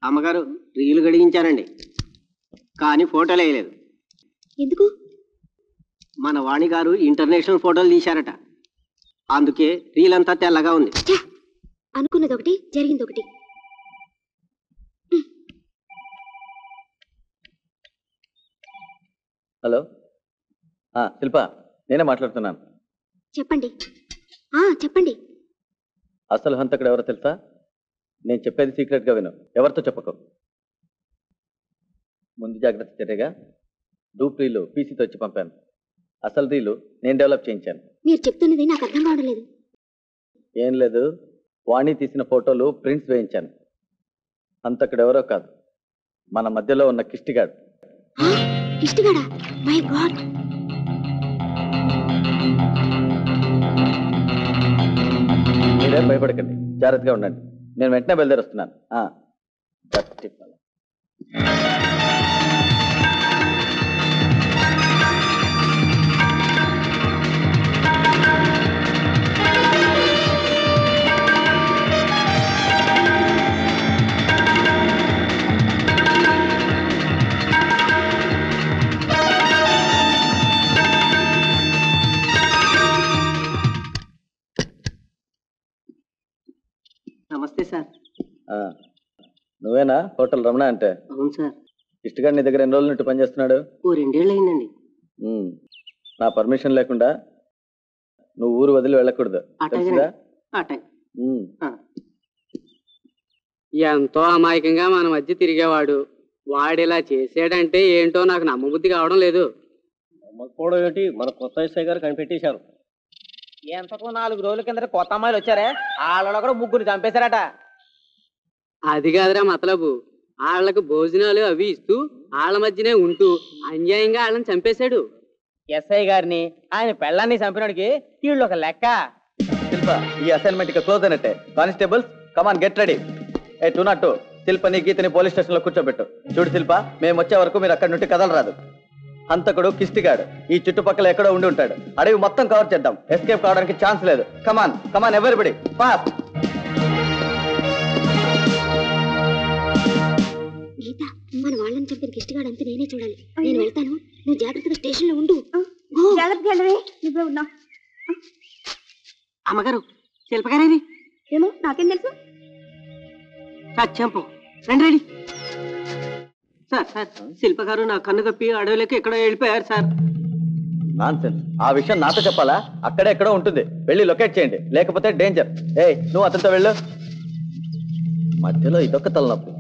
అమ్మగారు రీలు గడిగించానండి, కానీ ఫోటోలు వేయలేదు. ఎందుకు? మన వాణి గారు ఇంటర్నేషనల్ ఫోటోలు తీశారట, అందుకే రీల్ అంతా తెల్లగా ఉంది. అనుకున్నది ఒకటి, జరిగింది ఒకటి. హలో, శిల్ప, నేనే మాట్లాడుతున్నాను. చెప్పండి. చెప్పండి. అసలు హంతకుడు ఎవరో తెలుసా? నేను చెప్పేది సీక్రెట్గా విను, ఎవరితో చెప్పకు. ముందు జాగ్రత్త చర్యగా డూప్ రీలు పీసీతో వచ్చి పంపాను. అసలు రీలు నేను డెవలప్ చేయించాను. మీరు చెప్తున్నది నాకు అర్థం కావడం లేదు. ఏం లేదు, వాణి తీసిన ఫోటోలు ప్రింట్స్ వేయించాను. హంతకుడు ఎవరో కాదు, మన మధ్యలో ఉన్న కిష్టిగాడు. కిష్టిగాడా? My God. మీరేం భయపడకండి, జాగ్రత్తగా ఉండండి. నేను వెంటనే బయలుదేరుస్తున్నాను. నమస్తే సార్. నువ్వేనా హోటల్ రమణ అంటే? అవును సార్. కిష్టిగాడు నీ దగ్గర ఎన్ని రోజుల నుండి పనిచేస్తున్నాడు? 2 ఏళ్ళు అయిందండి. నా పర్మిషన్ లేకుండా నువ్వు ఊరు వదిలి వెళ్ళకూడదు. ఎంతో అమాయకంగా మన మధ్య తిరిగేవాడు వాడిలా చేసాడంటే ఏంటో నాకు నమ్మబుద్ధి కావడం లేదు. నమ్మకపోవడం ఏంటి, మన కొత్త ఎస్ఐ గారు కనిపెట్టేశారు. ఎంతకు 4 రోజుల కింద కొత్త అమ్మాయిలు వచ్చారే, వాళ్ళలో కూడా 3 చంపేశారట. అది కాదురా మతలబు, వాళ్ళకు భోజనాలు అవి ఇస్తూ వాళ్ళ మధ్యనే ఉంటూ అన్యాయంగా వాళ్ళని చంపేశాడు. ఎస్ఐ గారిని ఆయన పెళ్ళాన్ని చంపినోడికి వీళ్ళు ఒక లెక్క. శిల్ప, ఈ అసైన్మెంట్ ఇక క్లోజ్ అయినట్టే. కానిస్టేబుల్స్, కమాన్ గెట్ రెడీ. 202 శిల్పని గీతని పోలీస్ స్టేషన్ లో కూర్చోబెట్టు. చూడు శిల్ప, మేము వచ్చే వరకు మీరు అక్కడి నుండి కదలరాదు. హంతకుడు కిష్టిగాడు ఈ చుట్టుపక్కల ఎక్కడో ఉండి ఉంటాడు. అడవి మొత్తం కవర్ చేద్దాం, ఎస్కేప్ కావడానికి ఛాన్స్ లేదు. కమాన్ కమాన్ ఎవరిబడి, ఫాస్ట్. గీత, మన వాళ్ళని చంపిన కిష్టిగాడు అంతా నేనే చూడాలి. నేను వెళ్తాను, నువ్వు జాగ్రత్తగా స్టేషన్ లో ఉండు. అమ్మగారు, శిల్పగారేది? ఏమో నాకేం తెలుసు. చంపు, రండి రెడీ. సార్ సార్, శిల్ప గారు నా కన్ను కప్పి అడవిలోకి ఎక్కడో వెళ్ళిపోయారు సార్. నాన్సెన్స్, ఆ విషయం నాతో చెప్పాలా? అక్కడే ఎక్కడో ఉంటుంది, వెళ్ళి లొకేట్ చేయండి, లేకపోతే డేంజర్. ఏయ్, నువ్వు అతనితో వెళ్ళు. మధ్యలో ఇదొక తలనొప్పి.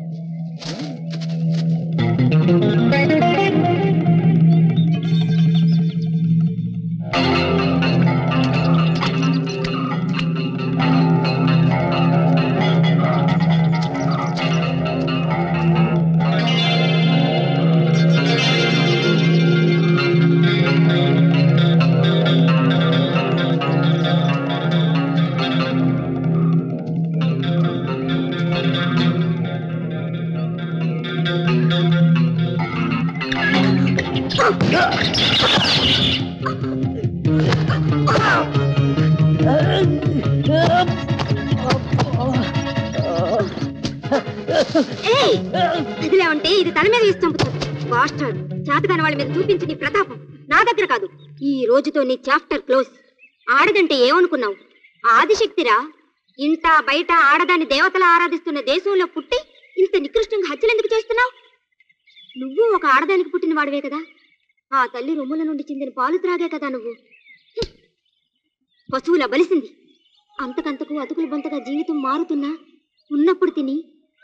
ఇదిలా ఉంటే ఇది తల మీద వేసి చంపుతాడు. మాస్టర్, చేతగాని వాళ్ళ మీద చూపించి నీ ప్రతాపం నా దగ్గర కాదు. ఈ రోజుతో నీ చాప్టర్ క్లోజ్. ఆడదంటే ఏమనుకున్నావు? ఆదిశక్తిరా. ఇంట బయట ఆడదాన్ని దేవతలా ఆరాధిస్తున్న దేశంలో పుట్టి ఇంత నికృష్టంగా హత్యలు ఎందుకు చేస్తున్నావు? నువ్వు ఒక ఆడదానికి పుట్టిన వాడివే కదా. ఆ తల్లి రొమ్ముల నుండి చిందిన పాలు త్రాగే కదా నువ్వు. పశువులా బలిసింది. అంతకంతకు అతుకులు బంతగా జీవితం మారుతున్నా ఉన్నప్పుడు తిని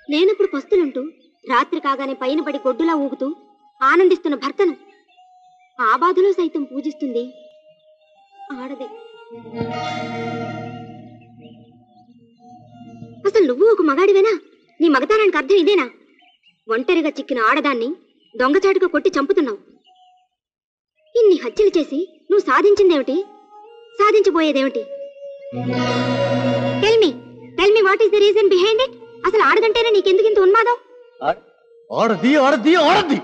లేనప్పుడు పస్తులుంటూ రాత్రి కాగానే పైన పడి గొడ్డులా ఊగుతూ ఆనందిస్తున్న భర్తను ఆ బాధలో సైతం పూజిస్తుంది ఆడదే. అసలు నువ్వు ఒక మగాడివేనా? నీ మగతారానికి అర్థం ఇదేనా? ఒంటరిగా చిక్కిన ఆడదాన్ని దొంగచాటుగా కొట్టి చంపుతున్నావు. ఇన్ని హత్యలు చేసి నువ్వు సాధించిందేమిటి? సాధించబోయేదేమిటి? Tell me what is the reason behind it? అసలు ఆడదంటేనే నీకెందుకు ఇంత ఉన్మాదం? ఆడది ఆడది ఆడది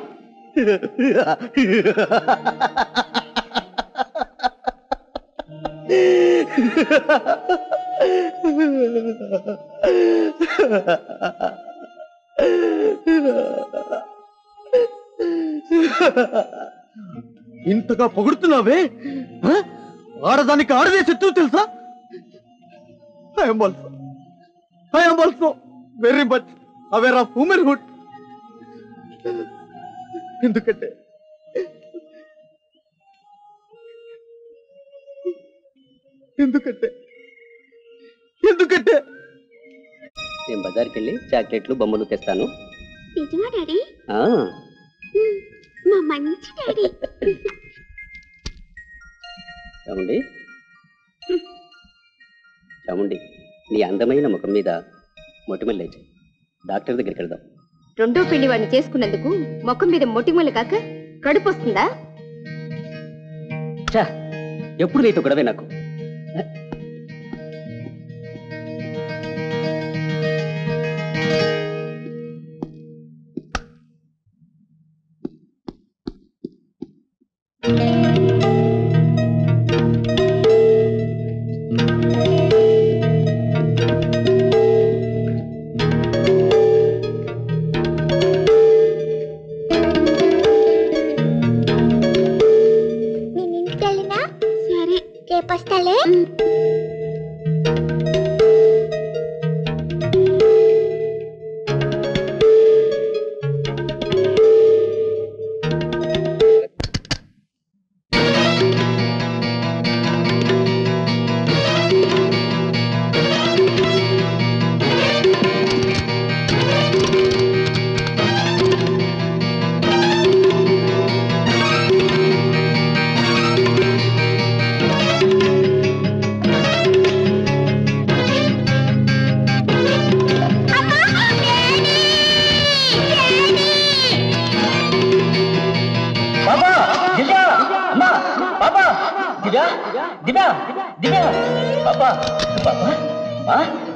ఇంతగా పొగుడుతున్నావే? ఆడదానికి ఆడదే శత్రువు తెలుసా? I am also very much aware of womanhood. ఎందుకంటే నేను బజార్కి వెళ్ళి చాక్లెట్లు బొమ్మలు తెస్తాను. నిజమా డాడీ? ఆ, మా మంచి డాడీ. చాముండి చాముండి, నీ అందమైన ముఖం మీద మొటిమలు లేచాయి. డాక్టర్ దగ్గరికి వెళ్దాం. రెండో పెళ్లి వాడిని చేసుకున్నందుకు ముఖం మీద మొటిమలు కాక కడుపు వస్తుందా? చా, ఎప్పుడు నీతో గొడవే నాకు.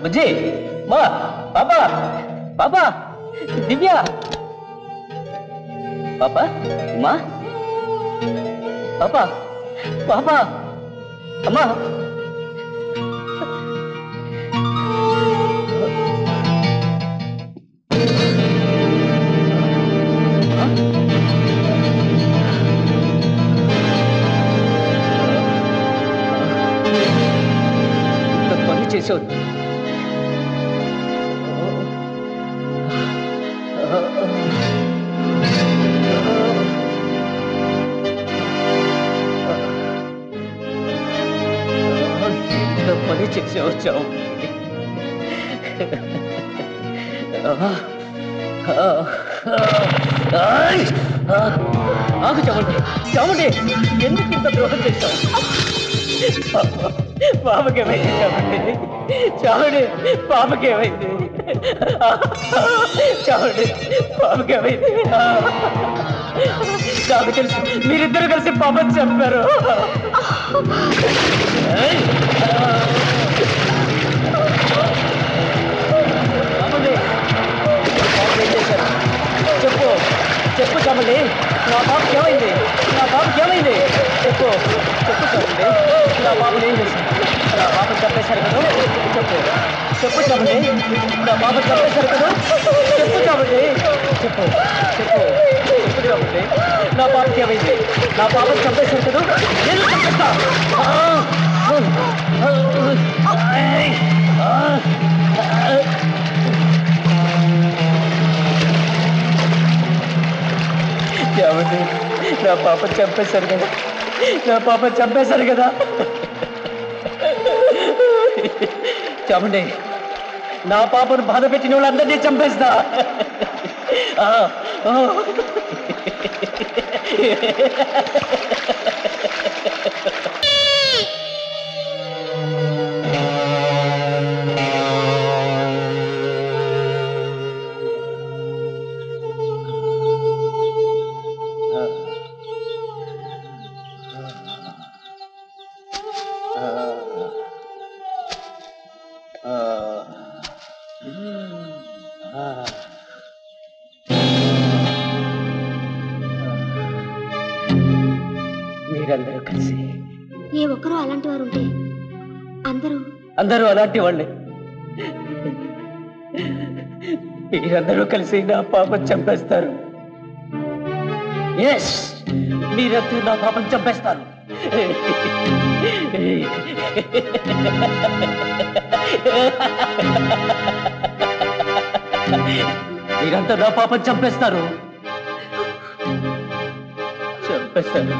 బుజ్జి, మా పాపా, పాపా, దివ్య, పాపా, మా పాపా, పాపా, అమ్మా, పని చేసావు. పని చేసి వచ్చావు. ఆగు చాముండి, చాముండి, ఎందుకు ఇంత ద్రోహం చేశావు? పాపకేమైంది చాముండి? చాముండి, పాపకేమైంది? చాముండి, పాపకేమైంది? నాకు తెలుసు, మీరిద్దరు కలిసి పాపని చంపారు. ఏం చేశారు? చెప్పు, చెప్పు చాముండి, నా పాపకి ఏమైంది? నా పాపకి ఏమైంది? చెప్పు, చెప్పు చాముండి, నా పాపని ఏం చేశారు? నా పాపని చంపేశారు కదా? చెప్పు, చెప్పు చాముండి, నా పాపని చంపేశారు కదా? చెప్పు చాముండి, చెప్పు, చెప్పు, చెప్పు చాముండి, నా పాపకి ఏమైంది? నా పాపని చంపేశారు కదా? నేను చంపేస్తా. చాముండి, నా పాపని చంపేశారు కదా? నా పాపని చంపేశారు కదా? చాముండి, నా పాపను బాధ పెట్టిన వాళ్ళందరినీ చంపేస్తా. మీరందరూ కలిసి, ఏ ఒక్కరూ అలాంటి వారు ఉంటే అందరూ అందరూ అలాంటి వాళ్ళే. మీరందరూ కలిసి నా పాపం చంపేస్తారు. ఎస్, మీరందరూ నా పాపం చంపేస్తారు. మీరంతా నా పాపం చంపేస్తారు. చంపేస్తారు.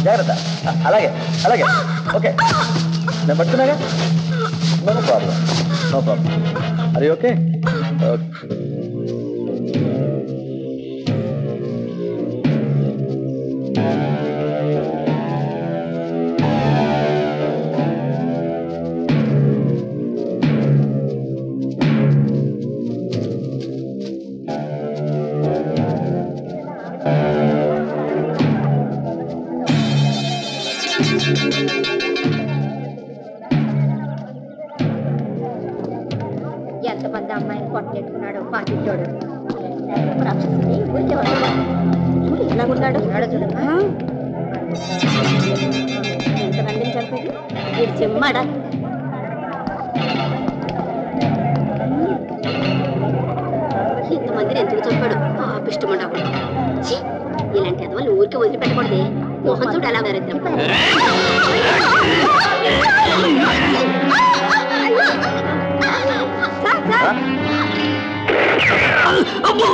జాగ్రత్త. అలాగే అలాగే. ఓకే, నేను పడుతున్నాగా. No problem, no problem. అది ఓకే. ఓకే. ఎంతమంది అమ్మాయిని కొట్టెట్టుకున్నాడు పాటించాడు. రాక్షసుని చూడు ఎలాగున్నాడు. ఎంతమందిని చంపేది వీడు చెమ్మాడా. ఇంతమందిని ఎందుకు చంపాడు పాపిష్టమంటాడు. ఇలాంటి అదవాళ్ళు ఊరికే వదిలిపెట్టకూడదే. మోహన్ చూడు అలా వేరేద్దాం. అమ్మో!